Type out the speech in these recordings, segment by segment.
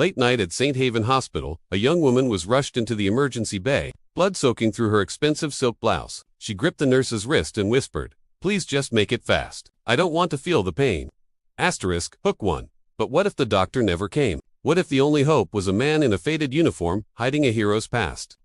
Late night at St. Haven Hospital, a young woman was rushed into the emergency bay, blood soaking through her expensive silk blouse. She gripped the nurse's wrist and whispered, "Please just make it fast. I don't want to feel the pain." Hook 1. But what if the doctor never came? What if the only hope was a man in a faded uniform, hiding a hero's past?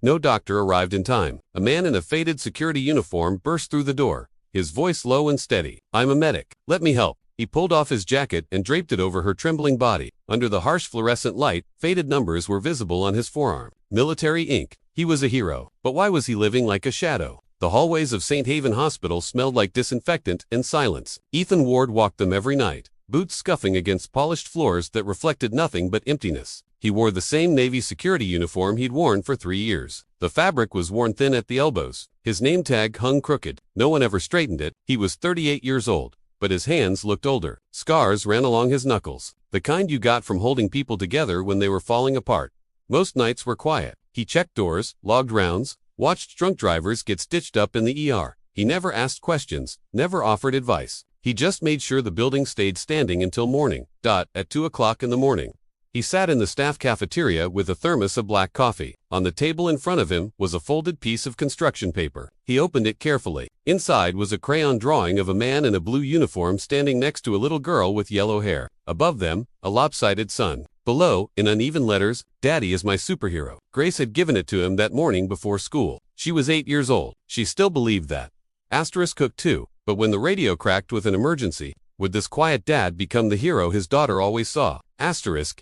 No doctor arrived in time. A man in a faded security uniform burst through the door, his voice low and steady. "I'm a medic. Let me help." He pulled off his jacket and draped it over her trembling body. Under the harsh fluorescent light, faded numbers were visible on his forearm. Military ink. He was a hero. But why was he living like a shadow? The hallways of St. Haven Hospital smelled like disinfectant and silence. Ethan Ward walked them every night, boots scuffing against polished floors that reflected nothing but emptiness. He wore the same Navy security uniform he'd worn for 3 years. The fabric was worn thin at the elbows. His name tag hung crooked. No one ever straightened it. He was 38 years old, but his hands looked older. Scars ran along his knuckles, the kind you got from holding people together when they were falling apart. Most nights were quiet. He checked doors, logged rounds, watched drunk drivers get stitched up in the ER. He never asked questions, never offered advice. He just made sure the building stayed standing until morning. At 2 o'clock in the morning, he sat in the staff cafeteria with a thermos of black coffee. On the table in front of him was a folded piece of construction paper. He opened it carefully. Inside was a crayon drawing of a man in a blue uniform standing next to a little girl with yellow hair. Above them, a lopsided sun. Below, in uneven letters, "Daddy is my superhero." Grace had given it to him that morning before school. She was 8 years old. She still believed that. Hook 2. But when the radio cracked with an emergency, would this quiet dad become the hero his daughter always saw?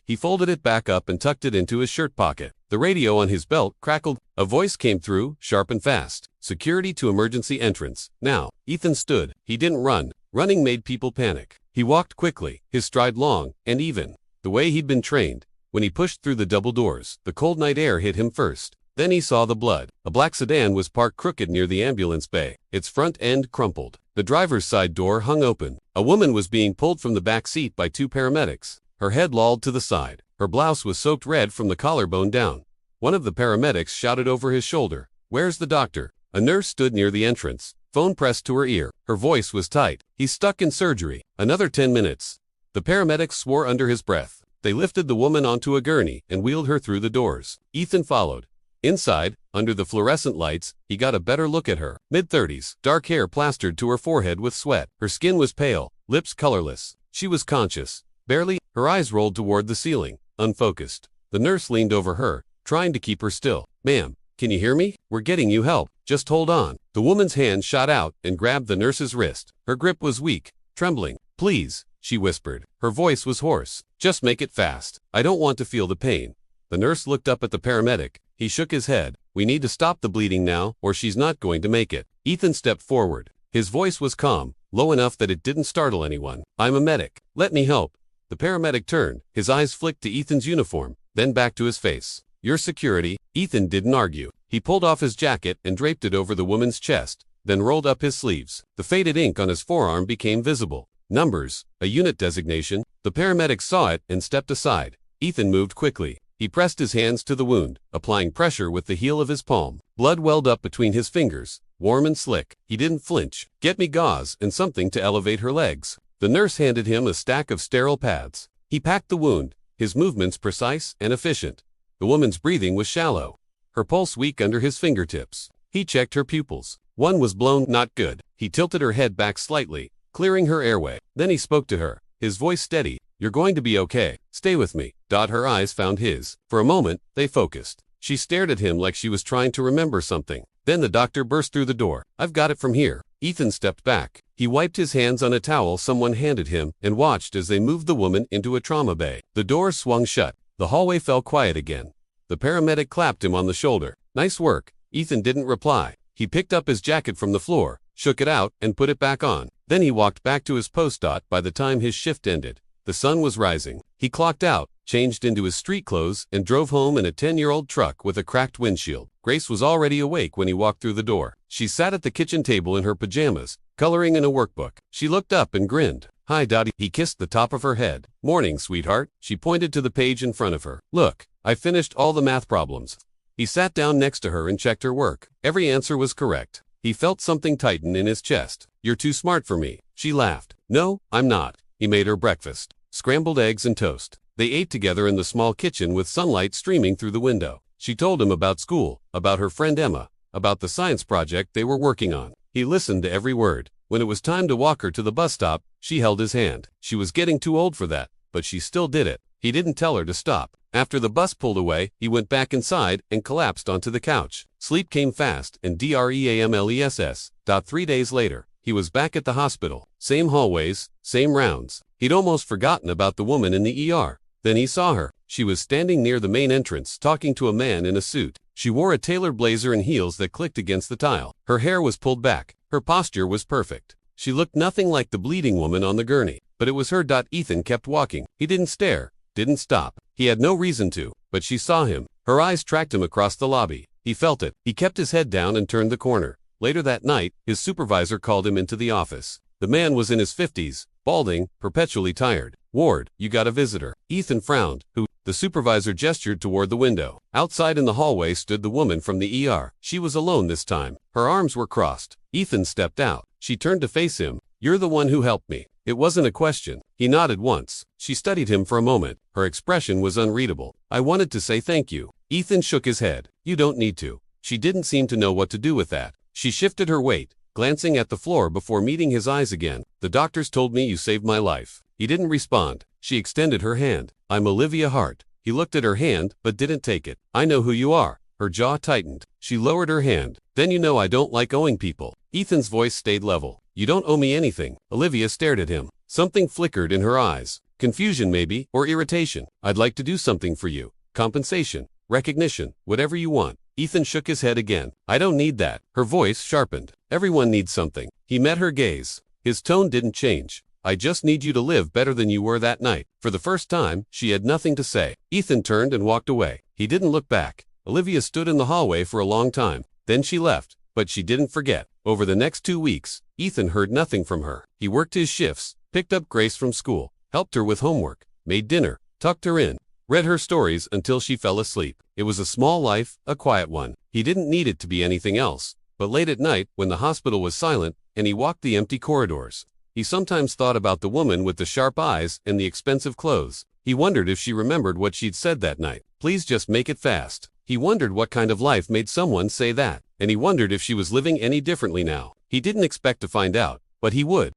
He folded it back up and tucked it into his shirt pocket. The radio on his belt crackled. A voice came through, sharp and fast. "Security to emergency entrance. Now." Ethan stood. He didn't run. Running made people panic. He walked quickly, his stride long and even, the way he'd been trained. When he pushed through the double doors, the cold night air hit him first. Then he saw the blood. A black sedan was parked crooked near the ambulance bay, its front end crumpled. The driver's side door hung open. A woman was being pulled from the back seat by 2 paramedics. Her head lolled to the side. Her blouse was soaked red from the collarbone down. One of the paramedics shouted over his shoulder, "Where's the doctor?" A nurse stood near the entrance, phone pressed to her ear. Her voice was tight. "He's stuck in surgery. Another 10 minutes." The paramedics swore under his breath. They lifted the woman onto a gurney and wheeled her through the doors. Ethan followed. Inside, under the fluorescent lights, he got a better look at her. Mid-30s, dark hair plastered to her forehead with sweat. Her skin was pale, lips colorless. She was conscious. Barely, her eyes rolled toward the ceiling, unfocused. The nurse leaned over her, trying to keep her still. "Ma'am, can you hear me? We're getting you help. Just hold on." The woman's hand shot out and grabbed the nurse's wrist. Her grip was weak, trembling. "Please," she whispered. Her voice was hoarse. "Just make it fast. I don't want to feel the pain." The nurse looked up at the paramedic. He shook his head. "We need to stop the bleeding now, or she's not going to make it." Ethan stepped forward. His voice was calm, low enough that it didn't startle anyone. "I'm a medic. Let me help." The paramedic turned. His eyes flicked to Ethan's uniform, then back to his face. "Your security." Ethan didn't argue. He pulled off his jacket and draped it over the woman's chest, then rolled up his sleeves. The faded ink on his forearm became visible. Numbers, a unit designation. The paramedic saw it and stepped aside. Ethan moved quickly. He pressed his hands to the wound, applying pressure with the heel of his palm. Blood welled up between his fingers, warm and slick. He didn't flinch. "Get me gauze and something to elevate her legs." The nurse handed him a stack of sterile pads. He packed the wound, his movements precise and efficient. The woman's breathing was shallow, her pulse weak under his fingertips. He checked her pupils. One was blown, not good. He tilted her head back slightly, clearing her airway. Then he spoke to her, his voice steady. "You're going to be okay. Stay with me." Her eyes found his. For a moment, they focused. She stared at him like she was trying to remember something. Then the doctor burst through the door. "I've got it from here." Ethan stepped back. He wiped his hands on a towel someone handed him and watched as they moved the woman into a trauma bay. The door swung shut. The hallway fell quiet again. The paramedic clapped him on the shoulder. "Nice work." Ethan didn't reply. He picked up his jacket from the floor, shook it out, and put it back on. Then he walked back to his post. By the time his shift ended, the sun was rising. He clocked out, changed into his street clothes, and drove home in a 10-year-old truck with a cracked windshield. Grace was already awake when he walked through the door. She sat at the kitchen table in her pajamas, coloring in a workbook. She looked up and grinned. "Hi, Dottie." He kissed the top of her head. "Morning, sweetheart." She pointed to the page in front of her. "Look, I finished all the math problems." He sat down next to her and checked her work. Every answer was correct. He felt something tighten in his chest. "You're too smart for me." She laughed. "No, I'm not." He made her breakfast. Scrambled eggs and toast. They ate together in the small kitchen with sunlight streaming through the window. She told him about school, about her friend Emma, about the science project they were working on. He listened to every word. When it was time to walk her to the bus stop, she held his hand. She was getting too old for that, but she still did it. He didn't tell her to stop. After the bus pulled away, he went back inside and collapsed onto the couch. Sleep came fast and DREAMLESS. 3 days later, he was back at the hospital. Same hallways, same rounds. He'd almost forgotten about the woman in the ER. Then he saw her. She was standing near the main entrance, talking to a man in a suit. She wore a tailored blazer and heels that clicked against the tile. Her hair was pulled back. Her posture was perfect. She looked nothing like the bleeding woman on the gurney, but it was her. Ethan kept walking. He didn't stare, didn't stop. He had no reason to, but she saw him. Her eyes tracked him across the lobby. He felt it. He kept his head down and turned the corner. Later that night, his supervisor called him into the office. The man was in his 50s, balding, perpetually tired. "Ward, you got a visitor." Ethan frowned. "Who?" The supervisor gestured toward the window. Outside in the hallway stood the woman from the ER. She was alone this time. Her arms were crossed. Ethan stepped out. She turned to face him. "You're the one who helped me." It wasn't a question. He nodded once. She studied him for a moment. Her expression was unreadable. "I wanted to say thank you." Ethan shook his head. "You don't need to." She didn't seem to know what to do with that. She shifted her weight, glancing at the floor before meeting his eyes again. "The doctors told me you saved my life." He didn't respond. She extended her hand. "I'm Olivia Hart." He looked at her hand, but didn't take it. "I know who you are." Her jaw tightened. She lowered her hand. "Then you know I don't like owing people." Ethan's voice stayed level. "You don't owe me anything." Olivia stared at him. Something flickered in her eyes. Confusion maybe, or irritation. "I'd like to do something for you. Compensation, recognition, whatever you want." Ethan shook his head again. "I don't need that." Her voice sharpened. "Everyone needs something." He met her gaze. His tone didn't change. "I just need you to live better than you were that night." For the first time, she had nothing to say. Ethan turned and walked away. He didn't look back. Olivia stood in the hallway for a long time. Then she left, but she didn't forget. Over the next 2 weeks, Ethan heard nothing from her. He worked his shifts, picked up Grace from school, helped her with homework, made dinner, tucked her in, read her stories until she fell asleep. It was a small life, a quiet one. He didn't need it to be anything else. But late at night, when the hospital was silent, and he walked the empty corridors, he sometimes thought about the woman with the sharp eyes and the expensive clothes. He wondered if she remembered what she'd said that night. "Please just make it fast." He wondered what kind of life made someone say that, and he wondered if she was living any differently now. He didn't expect to find out, but he would.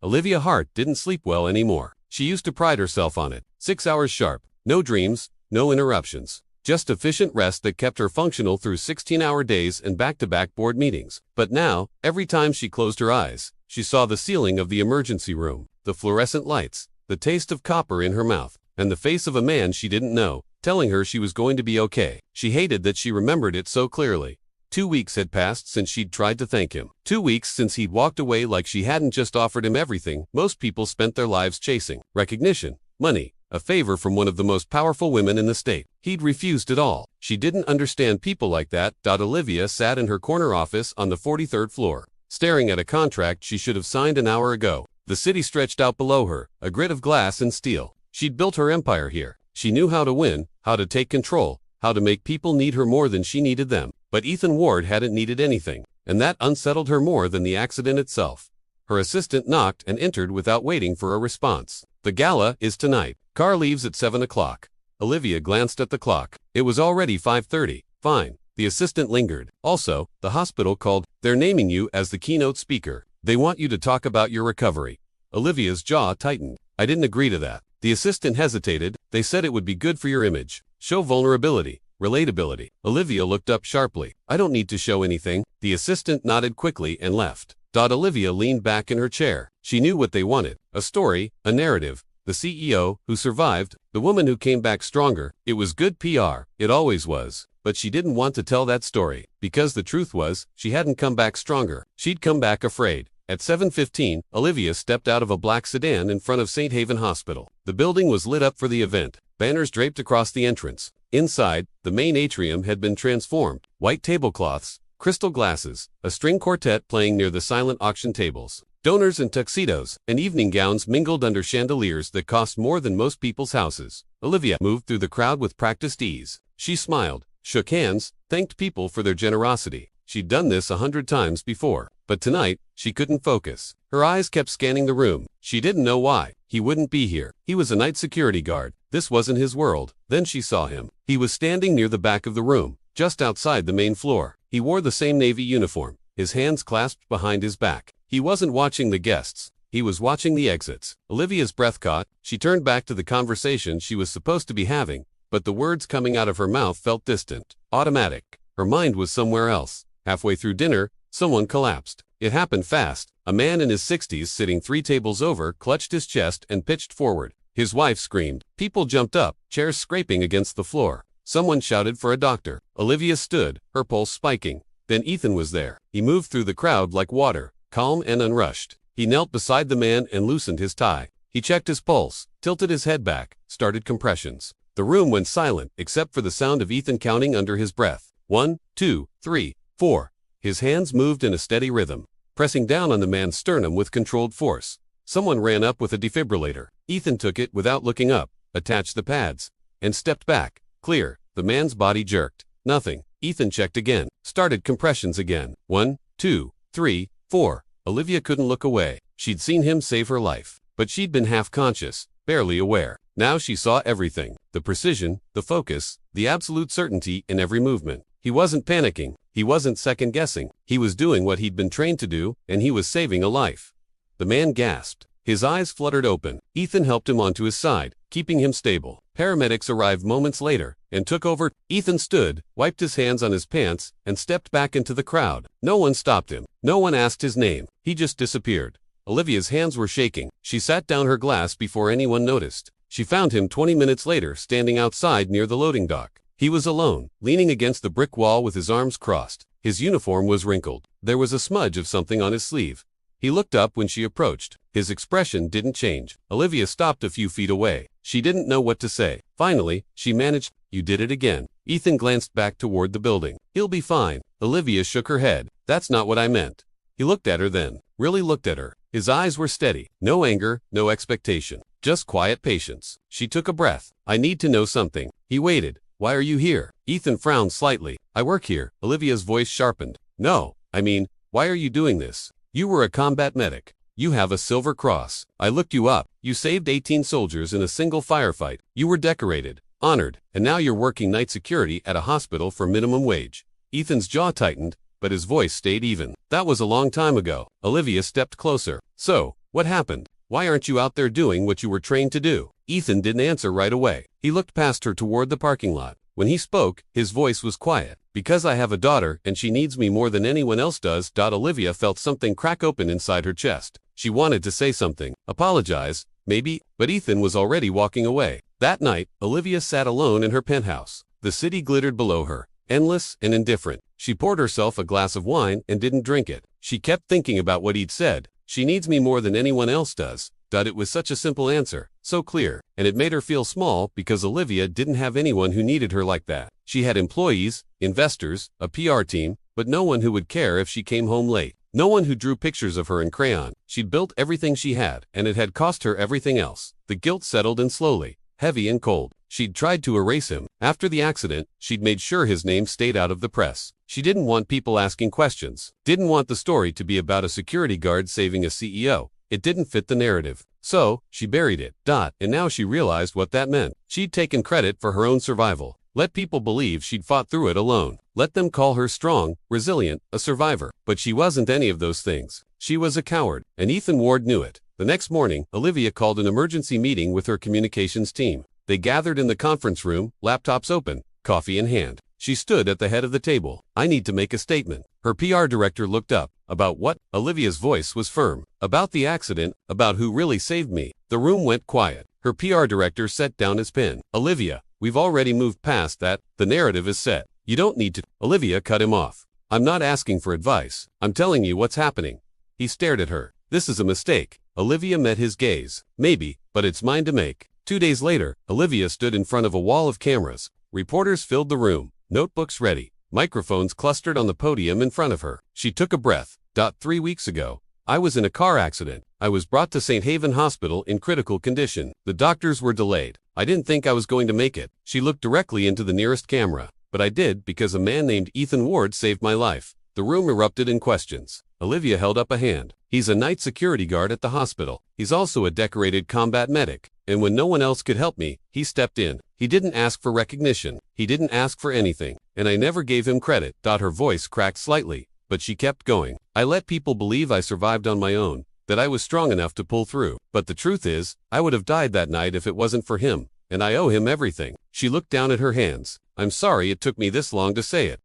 Olivia Hart didn't sleep well anymore. She used to pride herself on it. 6 hours sharp, no dreams, no interruptions. Just efficient rest that kept her functional through 16-hour days and back-to-back board meetings. But now, every time she closed her eyes, she saw the ceiling of the emergency room, the fluorescent lights, the taste of copper in her mouth, and the face of a man she didn't know, telling her she was going to be okay. She hated that she remembered it so clearly. 2 weeks had passed since she'd tried to thank him. 2 weeks since he'd walked away like she hadn't just offered him everything most people spent their lives chasing: recognition, money, a favor from one of the most powerful women in the state. He'd refused it all. She didn't understand people like that. Olivia sat in her corner office on the 43rd floor, staring at a contract she should have signed an hour ago. The city stretched out below her, a grid of glass and steel. She'd built her empire here. She knew how to win, how to take control, how to make people need her more than she needed them. But Ethan Ward hadn't needed anything, and that unsettled her more than the accident itself. Her assistant knocked and entered without waiting for a response. "The gala is tonight. Car leaves at 7 o'clock. Olivia glanced at the clock. It was already 5:30. "Fine." The assistant lingered. "Also, the hospital called. They're naming you as the keynote speaker. They want you to talk about your recovery." Olivia's jaw tightened. "I didn't agree to that." The assistant hesitated. "They said it would be good for your image. Show vulnerability, relatability." Olivia looked up sharply. "I don't need to show anything." The assistant nodded quickly and left. Olivia leaned back in her chair. She knew what they wanted. A story, a narrative. The CEO who survived, the woman who came back stronger. It was good PR. It always was. But she didn't want to tell that story, because the truth was, she hadn't come back stronger. She'd come back afraid. At 7:15, Olivia stepped out of a black sedan in front of St. Haven Hospital. The building was lit up for the event. Banners draped across the entrance. Inside, the main atrium had been transformed. White tablecloths, crystal glasses, a string quartet playing near the silent auction tables. Donors in tuxedos and evening gowns mingled under chandeliers that cost more than most people's houses. Olivia moved through the crowd with practiced ease. She smiled, shook hands, thanked people for their generosity. She'd done this 100 times before. But tonight, she couldn't focus. Her eyes kept scanning the room. She didn't know why. He wouldn't be here. He was a night security guard. This wasn't his world. Then she saw him. He was standing near the back of the room, just outside the main floor. He wore the same navy uniform, his hands clasped behind his back. He wasn't watching the guests. He was watching the exits. Olivia's breath caught. She turned back to the conversation she was supposed to be having, but the words coming out of her mouth felt distant, automatic. Her mind was somewhere else. Halfway through dinner, someone collapsed. It happened fast. A man in his 60s sitting 3 tables over clutched his chest and pitched forward. His wife screamed. People jumped up, chairs scraping against the floor. Someone shouted for a doctor. Olivia stood, her pulse spiking. Then Ethan was there. He moved through the crowd like water, calm and unrushed. He knelt beside the man and loosened his tie. He checked his pulse, tilted his head back, started compressions. The room went silent except for the sound of Ethan counting under his breath. 1, 2, 3, 4. His hands moved in a steady rhythm, pressing down on the man's sternum with controlled force. Someone ran up with a defibrillator. Ethan took it without looking up, attached the pads, and stepped back. Clear. The man's body jerked. Nothing. Ethan checked again, started compressions again. 1, 2, 3, 4. Olivia couldn't look away. She'd seen him save her life, but she'd been half-conscious, barely aware. Now she saw everything. The precision, the focus, the absolute certainty in every movement. He wasn't panicking. He wasn't second-guessing. He was doing what he'd been trained to do, and he was saving a life. The man gasped. His eyes fluttered open. Ethan helped him onto his side, keeping him stable. Paramedics arrived moments later and took over. Ethan stood, wiped his hands on his pants, and stepped back into the crowd. No one stopped him. No one asked his name. He just disappeared. Olivia's hands were shaking. She sat down her glass before anyone noticed. She found him 20 minutes later standing outside near the loading dock. He was alone, leaning against the brick wall with his arms crossed. His uniform was wrinkled. There was a smudge of something on his sleeve. He looked up when she approached. His expression didn't change. Olivia stopped a few feet away. She didn't know what to say. Finally, she managed, "You did it again." Ethan glanced back toward the building. "He'll be fine." Olivia shook her head. "That's not what I meant." He looked at her then. Really looked at her. His eyes were steady. No anger, no expectation. Just quiet patience. She took a breath. "I need to know something." He waited. "Why are you here?" Ethan frowned slightly. "I work here." Olivia's voice sharpened. "No, I mean, why are you doing this? You were a combat medic. You have a Silver Cross. I looked you up. You saved 18 soldiers in a single firefight. You were decorated, honored, and now you're working night security at a hospital for minimum wage." Ethan's jaw tightened, but his voice stayed even. "That was a long time ago." Olivia stepped closer. "So, what happened? Why aren't you out there doing what you were trained to do?" Ethan didn't answer right away. He looked past her toward the parking lot. When he spoke, his voice was quiet. "Because I have a daughter and she needs me more than anyone else does." Olivia felt something crack open inside her chest. She wanted to say something, apologize, maybe, but Ethan was already walking away. That night, Olivia sat alone in her penthouse. The city glittered below her, endless and indifferent. She poured herself a glass of wine and didn't drink it. She kept thinking about what he'd said. "She needs me more than anyone else does." It was such a simple answer, so clear, and it made her feel small because Olivia didn't have anyone who needed her like that. She had employees, investors, a PR team, but no one who would care if she came home late. No one who drew pictures of her in crayon. She'd built everything she had, and it had cost her everything else. The guilt settled in slowly, heavy and cold. She'd tried to erase him. After the accident, she'd made sure his name stayed out of the press. She didn't want people asking questions. Didn't want the story to be about a security guard saving a CEO. It didn't fit the narrative. So, she buried it. And now she realized what that meant. She'd taken credit for her own survival. Let people believe she'd fought through it alone. Let them call her strong, resilient, a survivor. But she wasn't any of those things. She was a coward, and Ethan Ward knew it. The next morning, Olivia called an emergency meeting with her communications team. They gathered in the conference room, laptops open, coffee in hand. She stood at the head of the table. "I need to make a statement." Her PR director looked up. "About what?" Olivia's voice was firm. "About the accident, about who really saved me." The room went quiet. Her PR director set down his pen. "Olivia, we've already moved past that. The narrative is set. You don't need to." Olivia cut him off. "I'm not asking for advice. I'm telling you what's happening." He stared at her. "This is a mistake." Olivia met his gaze. "Maybe, but it's mine to make." 2 days later, Olivia stood in front of a wall of cameras. Reporters filled the room. Notebooks ready. Microphones clustered on the podium in front of her. She took a breath. 3 weeks ago, I was in a car accident. I was brought to St. Haven Hospital in critical condition. The doctors were delayed. I didn't think I was going to make it. She looked directly into the nearest camera. But I did because a man named Ethan Ward saved my life. The room erupted in questions. Olivia held up a hand. He's a night security guard at the hospital. He's also a decorated combat medic. And when no one else could help me, he stepped in. He didn't ask for recognition. He didn't ask for anything. And I never gave him credit. Her voice cracked slightly, but she kept going. I let people believe I survived on my own, that I was strong enough to pull through. But the truth is, I would have died that night if it wasn't for him. And I owe him everything. She looked down at her hands. I'm sorry it took me this long to say it.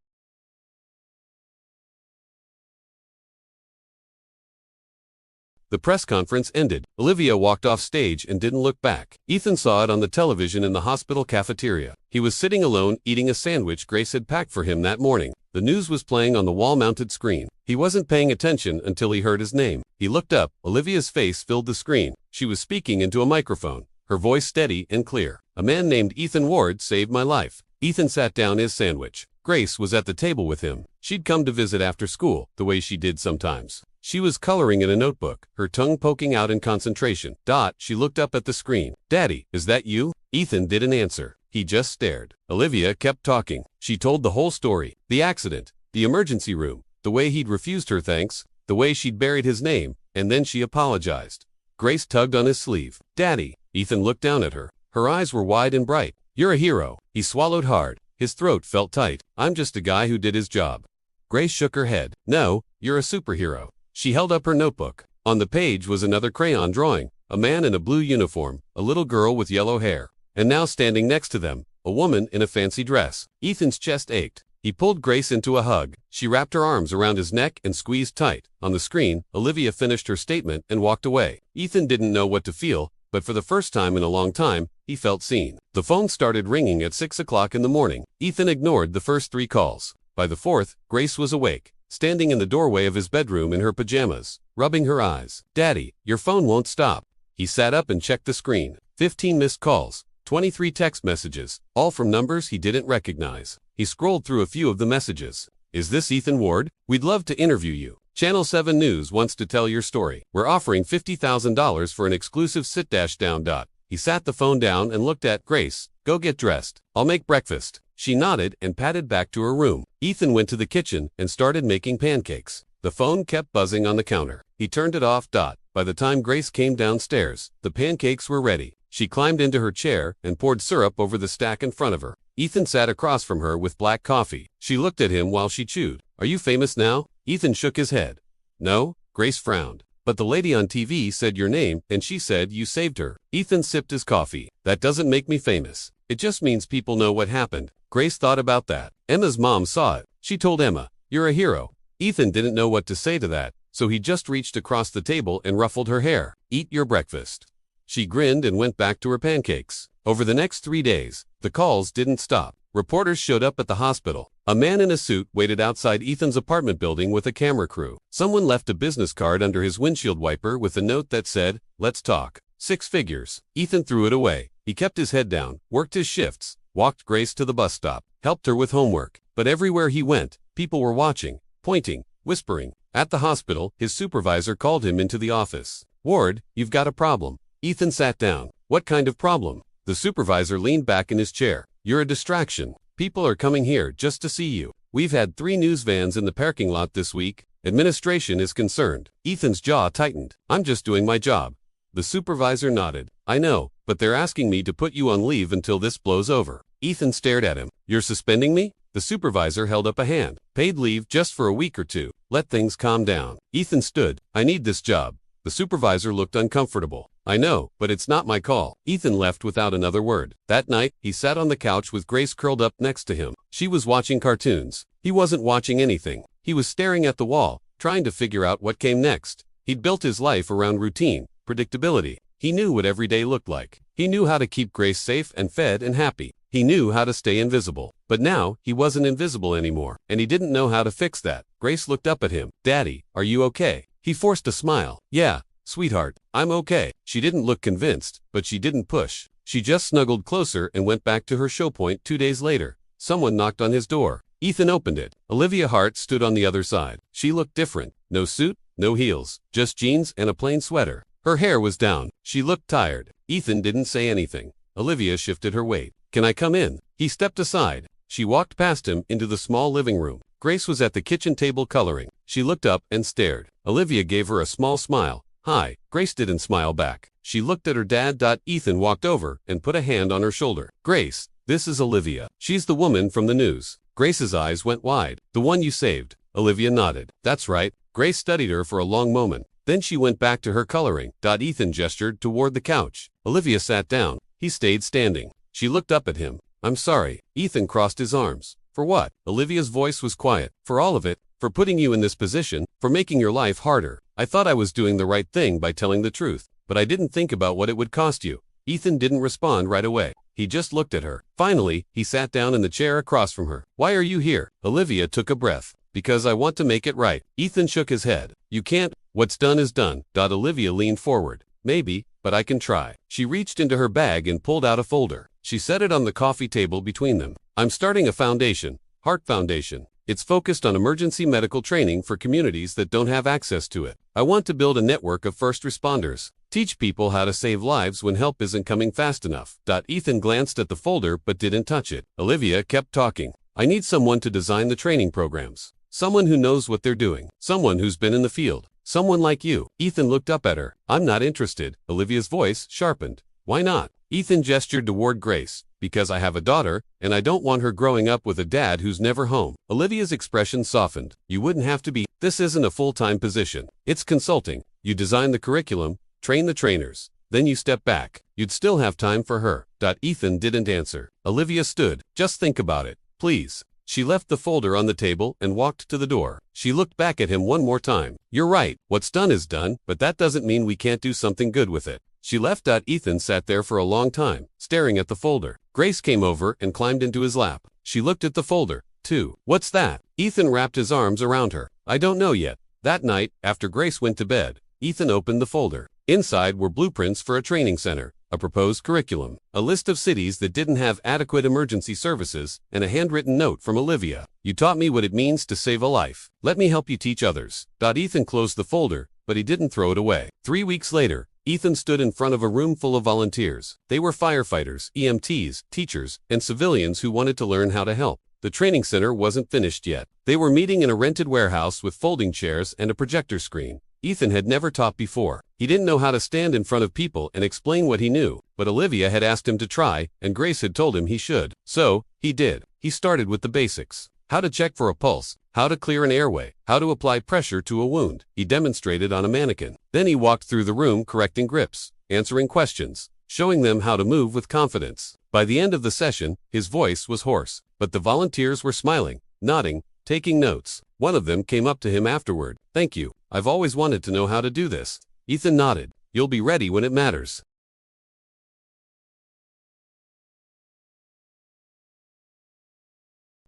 The press conference ended. Olivia walked off stage and didn't look back. Ethan saw it on the television in the hospital cafeteria. He was sitting alone eating a sandwich Grace had packed for him that morning. The news was playing on the wall-mounted screen. He wasn't paying attention until he heard his name. He looked up. Olivia's face filled the screen. She was speaking into a microphone, her voice steady and clear. A man named Ethan Ward saved my life. Ethan sat down his sandwich. Grace was at the table with him. She'd come to visit after school, the way she did sometimes. She was coloring in a notebook, her tongue poking out in concentration. She looked up at the screen. Daddy, is that you? Ethan didn't answer. He just stared. Olivia kept talking. She told the whole story. The accident, the emergency room, the way he'd refused her thanks, the way she'd buried his name, and then she apologized. Grace tugged on his sleeve. Daddy. Ethan looked down at her. Her eyes were wide and bright. You're a hero. He swallowed hard. His throat felt tight. I'm just a guy who did his job. Grace shook her head. No, you're a superhero. She held up her notebook. On the page was another crayon drawing, a man in a blue uniform, a little girl with yellow hair, and now standing next to them, a woman in a fancy dress. Ethan's chest ached. He pulled Grace into a hug. She wrapped her arms around his neck and squeezed tight. On the screen, Olivia finished her statement and walked away. Ethan didn't know what to feel, but for the first time in a long time, he felt seen. The phone started ringing at 6 o'clock in the morning. Ethan ignored the first 3 calls. By the 4th, Grace was awake, standing in the doorway of his bedroom in her pajamas, rubbing her eyes. Daddy, your phone won't stop. He sat up and checked the screen. 15 missed calls, 23 text messages, all from numbers he didn't recognize. He scrolled through a few of the messages. Is this Ethan Ward? We'd love to interview you. Channel 7 News wants to tell your story. We're offering $50,000 for an exclusive sit-down. He sat the phone down and looked at Grace. Go get dressed. I'll make breakfast. She nodded and padded back to her room. Ethan went to the kitchen and started making pancakes. The phone kept buzzing on the counter. He turned it off. By the time Grace came downstairs, the pancakes were ready. She climbed into her chair and poured syrup over the stack in front of her. Ethan sat across from her with black coffee. She looked at him while she chewed. Are you famous now? Ethan shook his head. No, Grace frowned. But the lady on TV said your name and she said you saved her. Ethan sipped his coffee. That doesn't make me famous. It just means people know what happened. Grace thought about that. Emma's mom saw it. She told Emma, you're a hero. Ethan didn't know what to say to that, so he just reached across the table and ruffled her hair. Eat your breakfast. She grinned and went back to her pancakes. Over the next 3 days, the calls didn't stop. Reporters showed up at the hospital. A man in a suit waited outside Ethan's apartment building with a camera crew. Someone left a business card under his windshield wiper with a note that said, let's talk. 6 figures. Ethan threw it away. He kept his head down, worked his shifts, walked Grace to the bus stop, helped her with homework. But everywhere he went, people were watching, pointing, whispering. At the hospital, his supervisor called him into the office. Ward, you've got a problem. Ethan sat down. What kind of problem? The supervisor leaned back in his chair. You're a distraction. People are coming here just to see you. We've had 3 news vans in the parking lot this week. Administration is concerned. Ethan's jaw tightened. I'm just doing my job. The supervisor nodded. I know, but they're asking me to put you on leave until this blows over. Ethan stared at him. You're suspending me? The supervisor held up a hand. Paid leave just for a week or 2. Let things calm down. Ethan stood. I need this job. The supervisor looked uncomfortable. I know, but it's not my call. Ethan left without another word. That night, he sat on the couch with Grace curled up next to him. She was watching cartoons. He wasn't watching anything. He was staring at the wall, trying to figure out what came next. He'd built his life around routine, predictability. He knew what every day looked like. He knew how to keep Grace safe and fed and happy. He knew how to stay invisible. But now, he wasn't invisible anymore, and he didn't know how to fix that. Grace looked up at him. Daddy, are you okay? He forced a smile. Yeah, sweetheart, I'm okay. She didn't look convinced, but she didn't push. She just snuggled closer and went back to her show point 2 days later. Someone knocked on his door. Ethan opened it. Olivia Hart stood on the other side. She looked different. No suit, no heels, just jeans and a plain sweater. Her hair was down. She looked tired. Ethan didn't say anything. Olivia shifted her weight. Can I come in? He stepped aside. She walked past him into the small living room. Grace was at the kitchen table coloring. She looked up and stared. Olivia gave her a small smile. Hi. Grace didn't smile back. She looked at her dad. Ethan walked over and put a hand on her shoulder. Grace, this is Olivia. She's the woman from the news. Grace's eyes went wide. The one you saved. Olivia nodded. That's right. Grace studied her for a long moment. Then she went back to her coloring. Ethan gestured toward the couch. Olivia sat down. He stayed standing. She looked up at him. I'm sorry. Ethan crossed his arms. For what? Olivia's voice was quiet. For all of it. For putting you in this position. For making your life harder. I thought I was doing the right thing by telling the truth. But I didn't think about what it would cost you. Ethan didn't respond right away. He just looked at her. Finally, he sat down in the chair across from her. Why are you here? Olivia took a breath. Because I want to make it right. Ethan shook his head. You can't. What's done is done. Olivia leaned forward. Maybe, but I can try. She reached into her bag and pulled out a folder. She set it on the coffee table between them. I'm starting a foundation. Heart Foundation. It's focused on emergency medical training for communities that don't have access to it. I want to build a network of first responders. Teach people how to save lives when help isn't coming fast enough. Ethan glanced at the folder but didn't touch it. Olivia kept talking. I need someone to design the training programs. Someone who knows what they're doing. Someone who's been in the field. Someone like you. Ethan looked up at her. I'm not interested. Olivia's voice sharpened. Why not? Ethan gestured toward Grace. Because I have a daughter, and I don't want her growing up with a dad who's never home. Olivia's expression softened. You wouldn't have to be. This isn't a full-time position. It's consulting. You design the curriculum, train the trainers. Then you step back. You'd still have time for her. Ethan didn't answer. Olivia stood. Just think about it. Please. She left the folder on the table and walked to the door. She looked back at him one more time. You're right. What's done is done, but that doesn't mean we can't do something good with it. She left. Ethan sat there for a long time, staring at the folder. Grace came over and climbed into his lap. She looked at the folder, too. What's that? Ethan wrapped his arms around her. I don't know yet. That night, after Grace went to bed, Ethan opened the folder. Inside were blueprints for a training center, a proposed curriculum, a list of cities that didn't have adequate emergency services, and a handwritten note from Olivia. You taught me what it means to save a life. Let me help you teach others. Ethan closed the folder, but he didn't throw it away. 3 weeks later, Ethan stood in front of a room full of volunteers. They were firefighters, EMTs, teachers, and civilians who wanted to learn how to help. The training center wasn't finished yet. They were meeting in a rented warehouse with folding chairs and a projector screen. Ethan had never taught before. He didn't know how to stand in front of people and explain what he knew, but Olivia had asked him to try, and Grace had told him he should. So, he did. He started with the basics. How to check for a pulse, how to clear an airway, how to apply pressure to a wound. He demonstrated on a mannequin. Then he walked through the room correcting grips, answering questions, showing them how to move with confidence. By the end of the session, his voice was hoarse, but the volunteers were smiling, nodding, taking notes. One of them came up to him afterward. Thank you. I've always wanted to know how to do this. Ethan nodded. You'll be ready when it matters.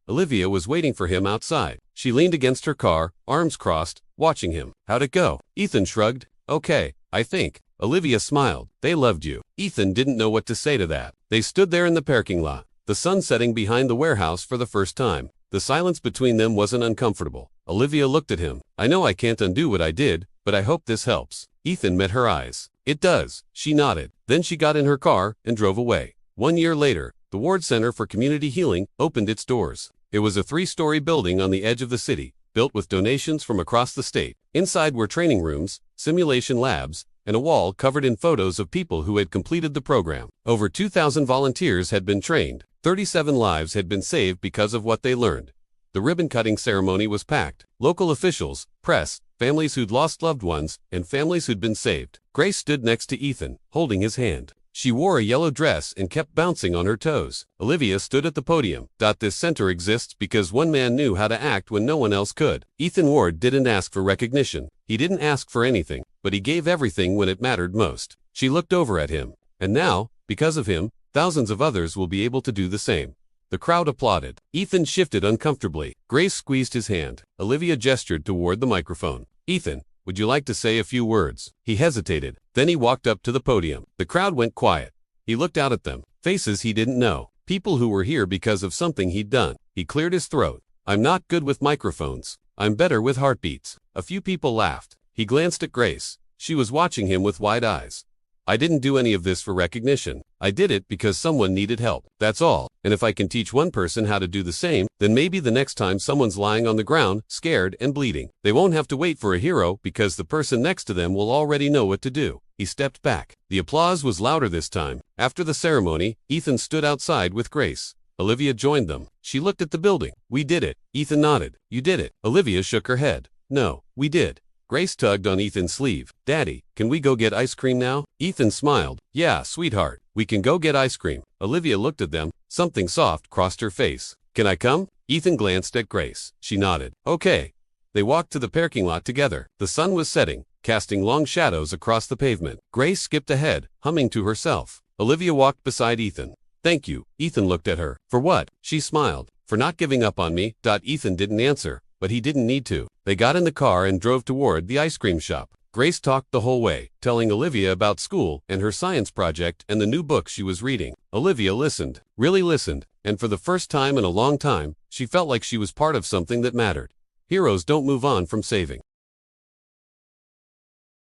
Olivia was waiting for him outside. She leaned against her car, arms crossed, watching him. How'd it go? Ethan shrugged. Okay, I think. Olivia smiled. They loved you. Ethan didn't know what to say to that. They stood there in the parking lot, the sun setting behind the warehouse for the first time. The silence between them wasn't uncomfortable. Olivia looked at him. I know I can't undo what I did, but I hope this helps. Ethan met her eyes. It does. She nodded. Then she got in her car and drove away. 1 year later, the Ward Center for Community Healing opened its doors. It was a 3-story building on the edge of the city, built with donations from across the state. Inside were training rooms, simulation labs, and a wall covered in photos of people who had completed the program. Over 2,000 volunteers had been trained. 37 lives had been saved because of what they learned. The ribbon-cutting ceremony was packed. Local officials, press, families who'd lost loved ones, and families who'd been saved. Grace stood next to Ethan, holding his hand. She wore a yellow dress and kept bouncing on her toes. Olivia stood at the podium. This center exists because one man knew how to act when no one else could. Ethan Ward didn't ask for recognition. He didn't ask for anything, but he gave everything when it mattered most. She looked over at him. And now, because of him, thousands of others will be able to do the same. The crowd applauded. Ethan shifted uncomfortably. Grace squeezed his hand. Olivia gestured toward the microphone. Ethan, would you like to say a few words? He hesitated. Then he walked up to the podium. The crowd went quiet. He looked out at them. Faces he didn't know. People who were here because of something he'd done. He cleared his throat. I'm not good with microphones. I'm better with heartbeats. A few people laughed. He glanced at Grace. She was watching him with wide eyes. I didn't do any of this for recognition. I did it because someone needed help. That's all. And if I can teach one person how to do the same, then maybe the next time someone's lying on the ground, scared and bleeding, they won't have to wait for a hero because the person next to them will already know what to do. He stepped back. The applause was louder this time. After the ceremony, Ethan stood outside with Grace. Olivia joined them. She looked at the building. We did it. Ethan nodded. You did it. Olivia shook her head. No, we did. Grace tugged on Ethan's sleeve. Daddy, can we go get ice cream now? Ethan smiled. Yeah, sweetheart. We can go get ice cream. Olivia looked at them. Something soft crossed her face. Can I come? Ethan glanced at Grace. She nodded. Okay. They walked to the parking lot together. The sun was setting, casting long shadows across the pavement. Grace skipped ahead, humming to herself. Olivia walked beside Ethan. Thank you. Ethan looked at her. For what? She smiled. For not giving up on me. Ethan didn't answer, but he didn't need to. They got in the car and drove toward the ice cream shop. Grace talked the whole way, telling Olivia about school and her science project and the new book she was reading. Olivia listened, really listened, and for the first time in a long time, she felt like she was part of something that mattered. Heroes don't move on from saving.